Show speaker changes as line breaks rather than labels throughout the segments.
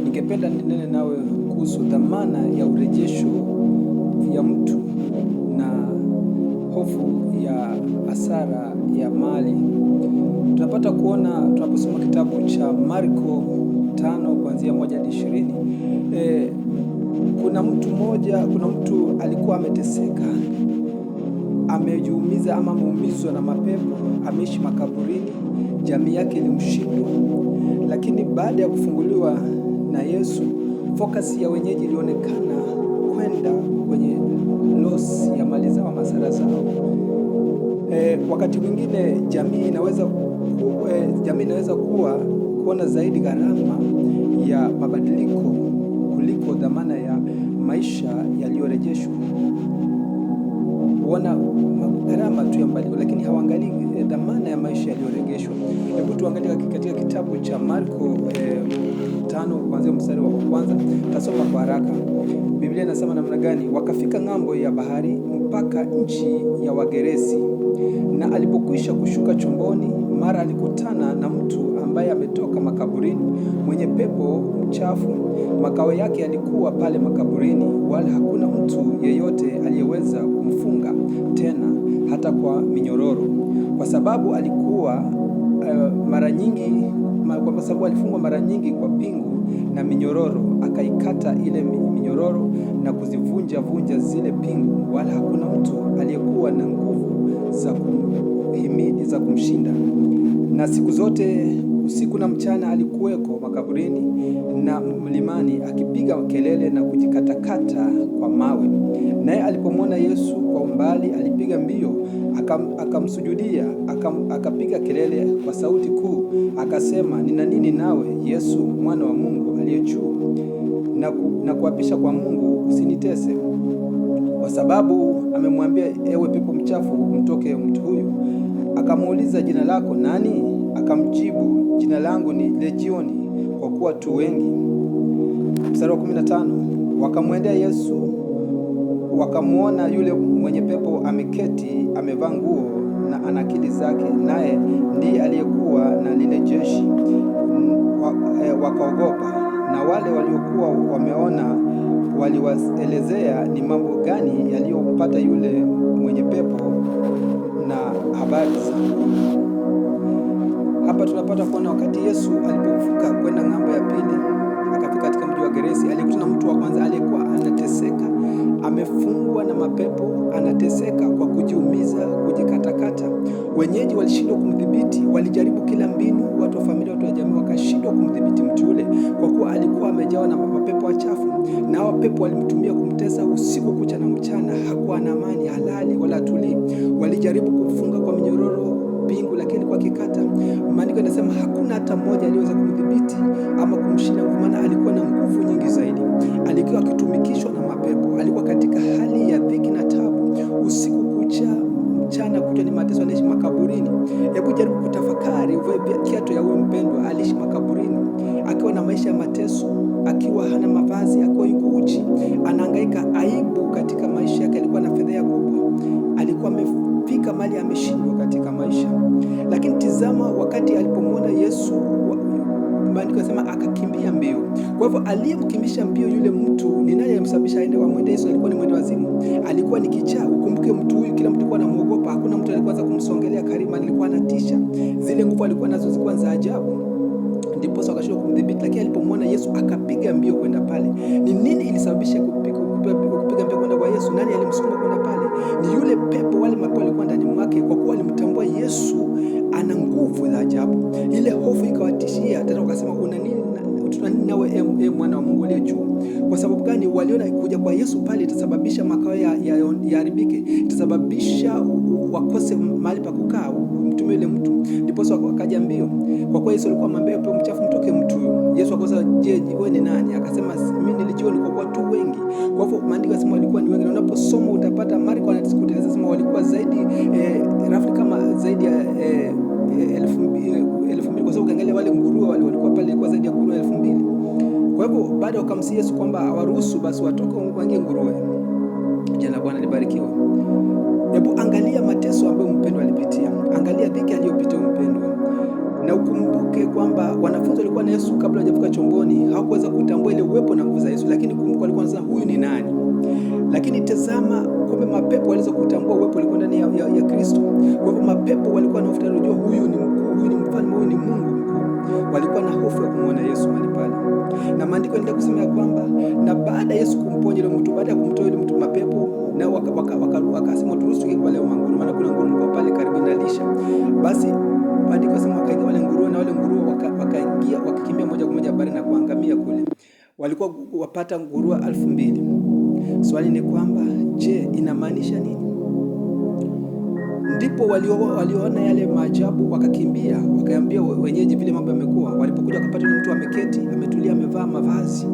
Ningependa ninene nawe kuhusu dhamana ya urejesho ya mtu na hofu ya hasara ya mali. Tunapata kuona tunaposoma kitabu cha Marko 5 kuanzia 1 hadi 20. Kuna mtu alikuwa ameteseka, amejiumiza ama ameumizwa na mapepo, ameishi makaburini, jamii yake ilimshindwa. Lakini baada ya kufunguliwa na Yesu, focus ya wenyeji ilionekana kwenda kwenye loss ya mali zao, hasara zao. Wakati mwingine jamii inaweza kuona zaidi gharama ya mabadiliko kuliko dhamana ya maisha yaliyorejeshwa. Huona gharama tu ya mabadiliko, lakini hawaangalii dhamana ya maisha yaliyorejeshwa. Hebu tuangalie katika kitabu cha Marko 5 kuanzia mstari wa kwanza. Tasoma kwa haraka. Biblia inasema namna gani? Wakafika ng'ambo ya bahari mpaka nchi ya Wageresi, na alipokwisha kushuka chomboni, mara alikutana na mtu ambaye ametoka makaburini, mwenye pepo mchafu. Makao yake yalikuwa pale makaburini, wala hakuna mtu yeyote aliyeweza kumfunga tena hata kwa minyororo, kwa sababu alifungwa mara nyingi kwa pingu na minyororo. Akaikata ile minyororo na kuzivunja zile pingu, wala hakuna mtu aliyekuwa na nguvu za kumshinda. Na siku zote usiku na mchana alikuweko makaburini na mlimani, akipiga kelele na kujikatakata kwa mawe. Naye alipomwona Yesu kwa umbali, alipiga mbio akamsujudia, akapiga kelele kwa sauti kuu, akasema, nina nini nawe, Yesu mwana wa Mungu aliye juu? Na kuapisha kwa Mungu, usinitese, kwa sababu amemwambia, ewe pepo mchafu, mtoke mtu huyu. Akamuuliza, jina lako nani? Akamjibu, jina langu ni Legioni, kwa kuwa tu wengi. Mstari wa 15, wakamwendea Yesu, wakamuona yule mwenye pepo ameketi, amevaa nguo na ana akili zake, naye ndiye aliyekuwa na lile jeshi. Wakaogopa, na wale waliokuwa wameona waliwaelezea ni mambo gani yaliyompata yule mwenye pepo na habari za. Hapa tunapata kuona wakati Yesu alipovuka kwenda ng'ambo ya pili, akafika katika mji wa Geresi, alikutana mtu wa kwanza aliyekuwa anateseka, amefungwa na mapepo, anateseka kwa kujiumiza, kujikatakata. Wenyeji walishindwa kumdhibiti, walijaribu kila mbinu, watu wa familia, watu wa jamii, wakashindwa kumdhibiti mtu yule, kwa kuwa alikuwa amejawa na mapepo wachafu. Na hao pepo walimtumia kumtesa usiku kucha na mchana. Hakuwa na amani, halali wala tulii. Walijaribu kufunga kwa minyororo, pingu, lakini kwa kikata. Maandiko yanasema hakuna hata mmoja aliyeweza kumdhibiti ama kumshinda, kwa maana alikuwa na nguvu nyingi zaidi. Alikuwa akitumikishwa na mapepo, alikuwa katika hali ya dhiki na tabu, usiku kucha, mchana kutwa ni mateso, anaishi makaburini. Hebu jaribu kutafakari, kiatu ya huyu mpendwa aliishi makaburini, akiwa na maisha ya mateso, akiwa hana mavazi, akiwa yuko uchi, anahangaika, aibu katika maisha yake, alikuwa na fedheha kubwa, alikuwa amefika mali ameshindwa katika maisha. Lakini tizama, wakati alipomwona Yesu, maandiko yanasema akakimbia mbio. Kwa hivyo aliyemkimbisha mbio yule mtu ni nani? Alimsababisha aende kwa mwende Yesu? Alikuwa ni mwende wazimu, alikuwa ni kichaa. Ukumbuke mtu huyu, kila mtu alikuwa anamuogopa, hakuna mtu alikuwa kumsongelea karibu, alikuwa anatisha. Zile nguvu alikuwa nazo zilikuwa za ajabu, ndipo akashindwa kumdhibiti. Lakini alipomwona Yesu akapiga mbio kwenda pale. Ni nini ilisababisha kupiga mbio kwenda kwa Yesu? Nani alimsukuma kwenda pale? Ni yule pepo, wale mapepo walikuwa ndani mwake, kwa kuwa alimtambua Yesu ana nguvu za ajabu. Ile hofu ikawatishia, tena wakasema, una nini nawe, mwana wa Mungu aliye juu? Kwa sababu gani? Waliona kuja kwa Yesu pale itasababisha makao yaharibike, itasababisha wakose mahali pa kukaa, mtume yule mtu. Ndipo wakaja mbio, kwa kuwa Yesu alikuwa amwambia pepo mchafu, mtoke mtu. Yesu akauliza, je, wewe ni nani? Akasema, mimi ni Legioni, kwa kuwa tu wengi. Kwa hivyo maandiko yanasema walikuwa ni wengi, na unaposoma utapata Marko anasema walikuwa zaidi roughly kama zaidi ya 2,000, kwa sababu ukiangalia wale nguruwe walikuwa pale walikuwa zaidi ya nguruwe 2,000. Kwa hivyo baada wakamsihi Yesu kwamba awaruhusu basi watoke wangie nguruwe. Jina la Bwana libarikiwe. Hebu angalia mateso ambayo mpendwa alipitia, angalia dhiki aliyopitia mpendwa, Na ukumbuke kwamba wanafunzi walikuwa na Yesu kabla hajavuka chomboni, hawakuweza kutambua ile uwepo na nguvu za Yesu, lakini kumbuka walikuwa wanasema huyu ni nani? Lakini tazama, kumbe mapepo waliweza kutambua uwepo ulikuwa ndani ya Kristo. Kwa hivyo mapepo walikuwa na hofu, wanajua huyu ni mkuu, huyu ni mfalme, huyu ni Mungu mkuu. Walikuwa na hofu ya kumuona Yesu mahali pale. Na maandiko yanaendelea kusema ya kwamba na baada ya Yesu kumponya yule mtu, baada ya kumtoa yule mtu mapepo, na wakasema turuhusu wale nguru, maana kuna nguru walikuwa pale karibu na lisha. Basi maandiko yanasema wakaingia wale nguruwe, na wale nguruwe wakaingia wakakimbia moja kwa moja baharini na kuangamia kule. Walikuwa wapata nguruwe 2000. Swali ni kwamba je, inamaanisha nini? Ndipo walioona yale maajabu wakakimbia, wakaambia wenyeji vile mambo yamekuwa. Walipokuja wakapata yule mtu ameketi, ametulia, amevaa mavazi.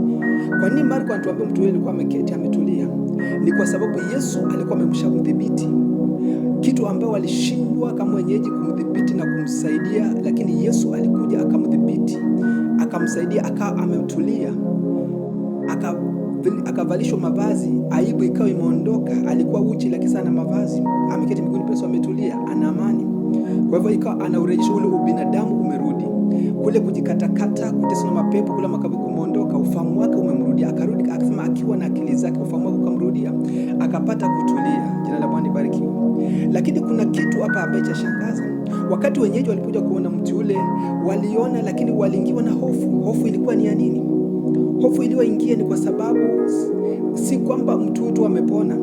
Kwa nini Marko anatuambia mtu yule alikuwa ameketi, ametulia? Ni kwa sababu Yesu alikuwa amemshamdhibiti, kitu ambao walishindwa kama wenyeji kumdhibiti na kumsaidia, lakini Yesu alikuja akamdhibiti, akamsaidia, akawa ametulia, akavalishwa mavazi, aibu ikawa imeondoka. Alikuwa uchi lakini sana mavazi, ameketi miguuni pa Yesu, ametulia, ana amani. Kwa hivyo ikawa anaurejesha ule ubinadamu, umerudi kule kujikatakata, kuteswa na mapepo, kula makaburi kumeondoka, ufahamu wake umemrudia, akarudi akasema akiwa na akili zake, ufahamu wake ukamrudia, akapata kutulia. Jina la Bwana libarikiwe. Lakini kuna kitu hapa ambacho chashangaza. Wakati wenyeji walipokuja kuona mti ule, waliona, lakini waliingiwa na hofu. Hofu ilikuwa ni ya nini? Hofu iliyoingia ni kwa sababu si kwamba mtu tu amepona,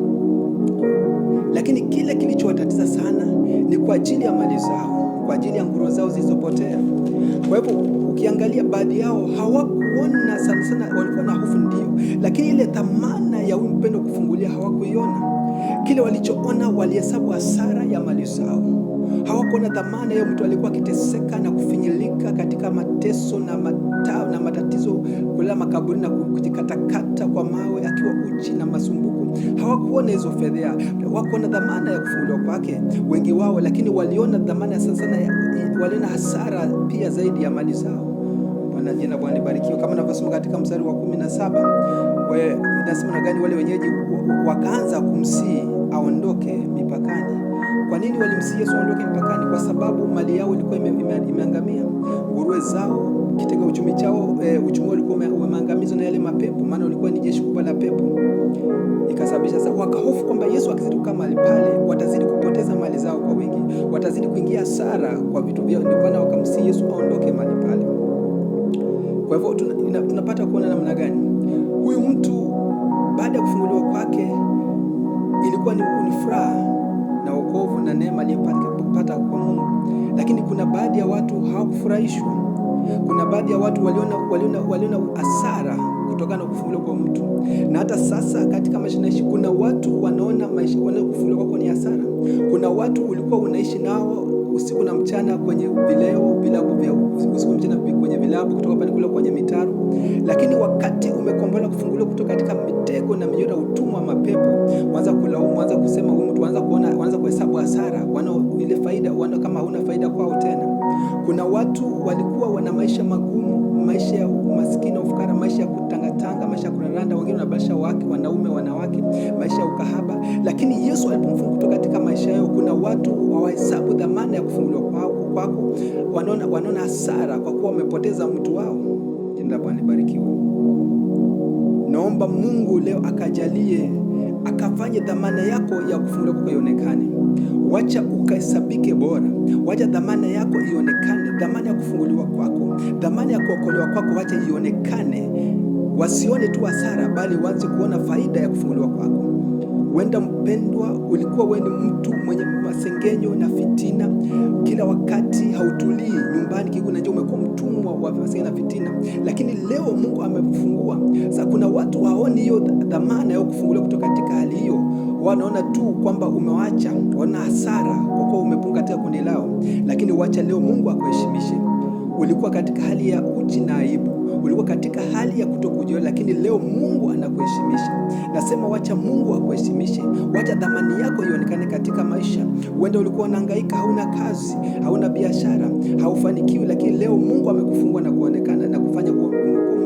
lakini kile kilichowatatiza sana ni kwa ajili ya mali zao, kwa ajili ya nguruwe zao zilizopotea. Kwa hivyo ukiangalia baadhi yao hawakuona sana, walikuwa na hofu ndio, lakini ile dhamana ya upendo kufungulia hawakuiona. Kile walichoona walihesabu hasara ya mali zao. Hawakuona dhamana ya mtu alikuwa akiteseka na kufinyilika katika mateso na matatizo, kulala makaburi na kujikatakata kwa mawe akiwa uchi na masumbuko. Hawakuona hizo fedha, hawakuona dhamana ya kufunguliwa kwake wengi wao, lakini waliona dhamana sana, waliona hasara pia zaidi ya mali zao. Bwana jina Bwana libarikiwe. Kama ninavyosoma katika mstari wa 17, inasema na gani, wale wenyeji wakaanza kumsihi aondoke mipakani. Kwa nini walimsihi Yesu aondoke mipakani? Kwa sababu mali yao ilikuwa imeangamia. Nguruwe zao, kitega uchumi chao, uchumi ulikuwa umeangamizwa na yale mapepo, maana ulikuwa ni jeshi kubwa la pepo. Ikasababisha sasa wakahofu kwamba Yesu akizidi kukaa mahali pale watazidi kupoteza mali zao kwa wingi, watazidi kuingia hasara kwa vitu vyao. Ndio maana wakamsihi Yesu aondoke mahali pale. Kwa hivyo tunapata kuona namna gani huyu mtu baada ya kufunguliwa kwake ilikuwa ni furaha na wokovu na neema aliyopata kwa Mungu, lakini kuna baadhi ya watu hawakufurahishwa. Kuna baadhi ya watu waliona hasara kutokana na kufunguliwa kwa mtu. Na hata sasa katika maisha naishi, kuna watu wanaona kufunguliwa kwako ni hasara. Kuna watu ulikuwa unaishi nao usiku na mchana kwenye vilabu vya usiku mchana kwenye vilabu, kutoka pale kule kwenye mitaro, lakini wakati umekombolewa kufunguliwa kutoka katika mitego na minyororo ya utumwa wa mapepo, waanza kulaumu, waanza kusema huyu mtu, waanza kuhesabu hasara, wana ile faida, wana kama hauna faida kwao tena. Kuna watu walikuwa wana maisha magumu, maisha ya umaskini na ufukara, maisha ya kutangatanga, maisha ya kuraranda, wengine wanabasha wanaume, wanawake, maisha ya ukahaba. Lakini Yesu alipomfungua kutoka katika maisha yao, kuna watu hawahesabu dhamana ya kufunguliwa kwako, wanaona hasara kwa kuwa wamepoteza mtu wao. Jina la Bwana libarikiwe. Naomba Mungu leo akajalie, akafanye dhamana yako ya kufunguliwa kwako ionekane. Wacha ukahesabike bora, wacha dhamana yako ionekane, dhamana ya kufunguliwa kwako, dhamana ya kuokolewa kwako, wacha ionekane. Wasione tu hasara, bali waanze kuona faida ya kufunguliwa kwako. Wenda mpendwa, ulikuwa wewe ni mtu mwenye masengenyo na fitina, kila wakati hautulii nyumbani, kikunaje umekuwa mtumwa wa masengenyo na fitina, lakini leo Mungu amekufungua. Sasa kuna watu haoni hiyo dhamana ya kufunguliwa kutoka katika hali hiyo, wanaona tu kwamba umewacha, wana hasara kwa kuwa umepunga katika kundi lao. Lakini wacha leo Mungu akuheshimishe. Ulikuwa katika hali ya uchi na aibu, ulikuwa katika hali ya kutokujua, lakini leo Mungu anakuheshimisha. Nasema wacha Mungu akuheshimishe, wacha dhamani yako ionekane katika maisha. Uende ulikuwa unahangaika, hauna kazi, hauna biashara, haufanikiwi, lakini leo Mungu amekufungua na kuonekana na kufanya kuwa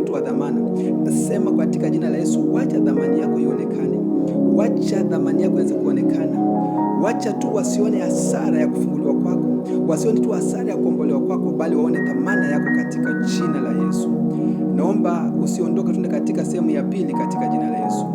mtu mtu wa dhamana. Nasema katika jina la Yesu, wacha dhamani yako ionekane, wacha dhamani yako iweze kuonekana. Wacha tu wasione hasara ya kufunguliwa kwako, wasione tu hasara ya kuombolewa kwako, bali waone dhamana yako katika jina la Yesu. Naomba usiondoke, tuende katika sehemu ya pili katika jina la Yesu.